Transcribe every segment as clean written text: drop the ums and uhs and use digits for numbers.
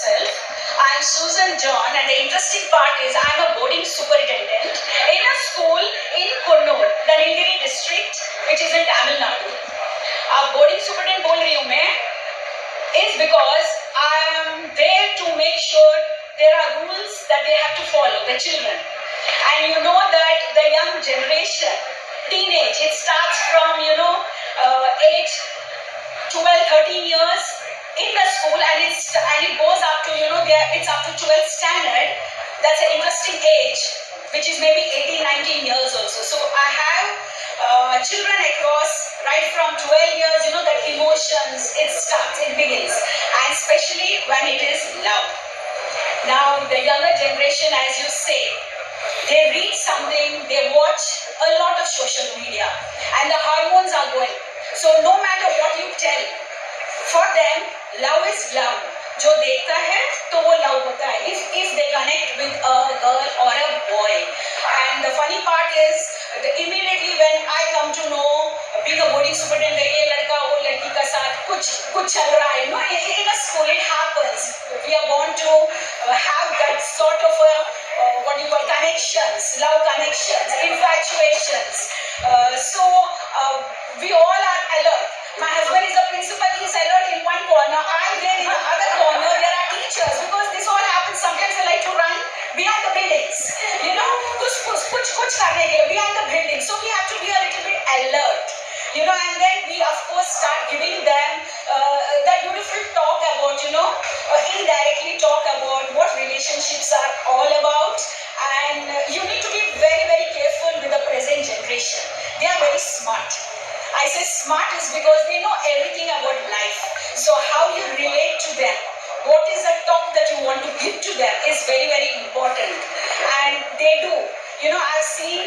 myself. I'm Susan John, and the interesting part is I'm a boarding superintendent in a school in Kurnool, the Nilgiri district, which is in Tamil Nadu. Boarding superintendent बोल रही हूँ मैं is because I am there to make sure there are rules that they have to follow, the children. And you know that the young generation, teenage, it starts from, age 12, 13 years in the school, and it goes up to, it's up to 12th standard. That's an interesting age, which is maybe 18, 19 years also. So I have children across right from 12 years, that emotions, it begins. And especially when it is love. Now, the younger generation, as you say, they read something, they watch a lot of social media, and the hormones are going. So no matter what you tell, for them, love is love. जो देखता है तो वो love होता है. If they connect with a girl or a boy, and the funny part is immediately when I come to know, being a boarding superintendent, ये लड़का वो लड़की का साथ कुछ चल रहा है, in a school it happens. We are born to have that sort of a connections, love connections, infatuations. So we all are alert. My husband is a principal, he is alert in one corner. I'm there in the other corner. There are teachers, because this all happens. Sometimes they like to run behind the buildings. कुछ करने के लिए behind the buildings. So we have to be a little bit alert. And then we of course start giving them that beautiful talk about, indirectly talk about what relationships are all about. And you need to be very, very careful with the present generation. They are very smart. I say smart is because they know everything about life. So how you relate to them, what is the talk that you want to give to them is very, very important. And they do. I've seen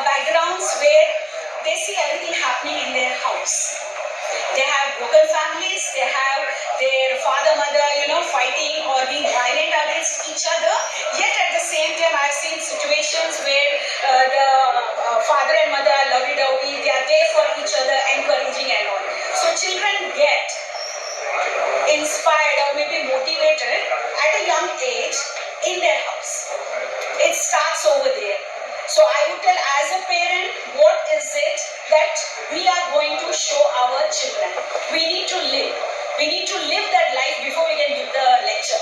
backgrounds where they see everything happening in their house. They have broken families, they have their father, mother, fighting or being violent against each other. Yet at the same time, I've seen situations where the father and mother are lovey-dovey, they are there for each other, encouraging and all. So children get inspired or maybe motivated at a young age in their house. It starts over there. So I would tell, as a parent, what is it that we are going to show our children? We need to live. We need to live that life before we can give the lecture.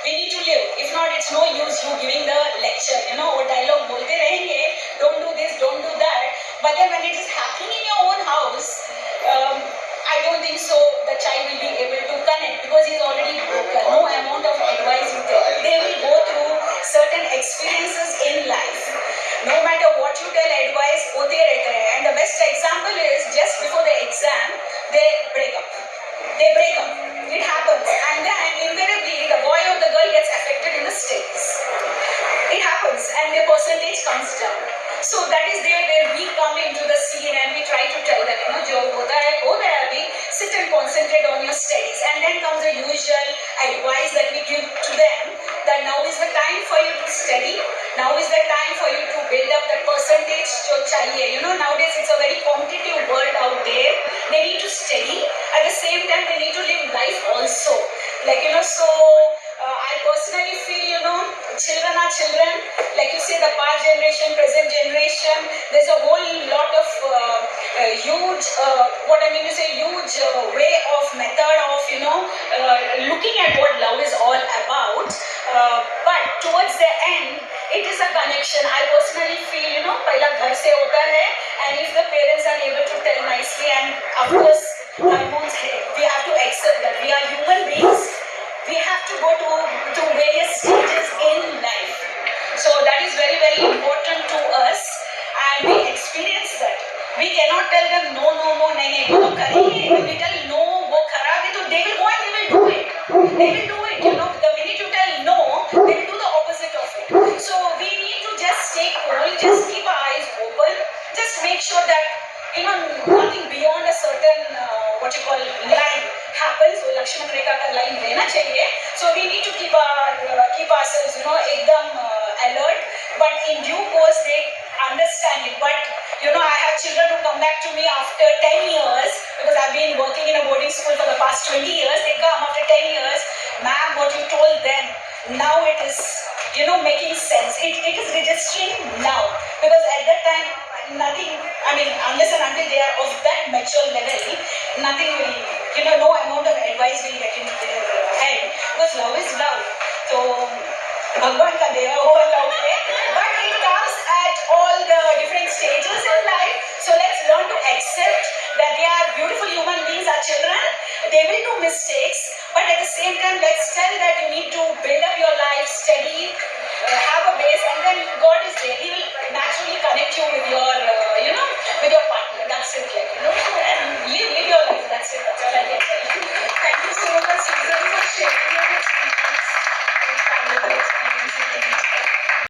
We need to live. If not, it's no use you giving the lecture. वो dialogue बोलते रहेंगे, don't do this, don't do that. But then when it is happening in your own house, I don't think so the child will be able to connect, because he's already broken. No amount of advice you tell. They will go through certain experiences in life. No matter what you tell, advice होते रहते हैं. And the best example is just before the exam, they break up. It happens. And then invariably the boy or the girl gets affected in the studies. It happens, and their percentage comes down. So that is there where we come into the scene and we try to tell them, जो होता है हो गया अभी, sit and concentrate on your studies. And then comes the usual advice that we give to them, that now is the time for you to study. Now is the time for you to build up that percentage जो चाहिए. Nowadays it's a very competitive world out there. They need to study. At the same time, they need to live life also. So I personally feel, children are children. Like you say, the past generation, present generation, there's a whole lot of huge way of method of, looking at what love is all about. But towards the end, it is a connection. I personally feel, पहला घर से होता है, and if the parents are able to tell nicely, and of course, hormones, we have to accept that we are human beings. We have to go to various stages in life. So that is very, very important to us, and we experience that. We cannot tell them no, नहीं, वो तो करेंगे. When we tell no, वो खराब है, तो they will go and they will do it. They will do it. The minute you tell no, they will do the opposite of it. So we need to just stay cool, just keep our eyes open, just make sure that nothing beyond a certain line happens. वो लक्ष्मण रेखा का line रहना चाहिए. So we need to keep ourselves एकदम alert. But in due course they understand it. But I have children who come back to me after 10 years, because I've been working in a boarding school for the past 20 years. They come after 10 years ma'am, what you told them, now it is, making sense. It is registering now. Because at that time, nothing, I mean, unless and until they are of that mature level, nothing will, no amount of advice will get into their head. Because love is love. So, Bhagwan ka deva ho love hai. But it comes at all the different stages in life. So let's learn to accept that they are beautiful human beings, our children. They will do mistakes.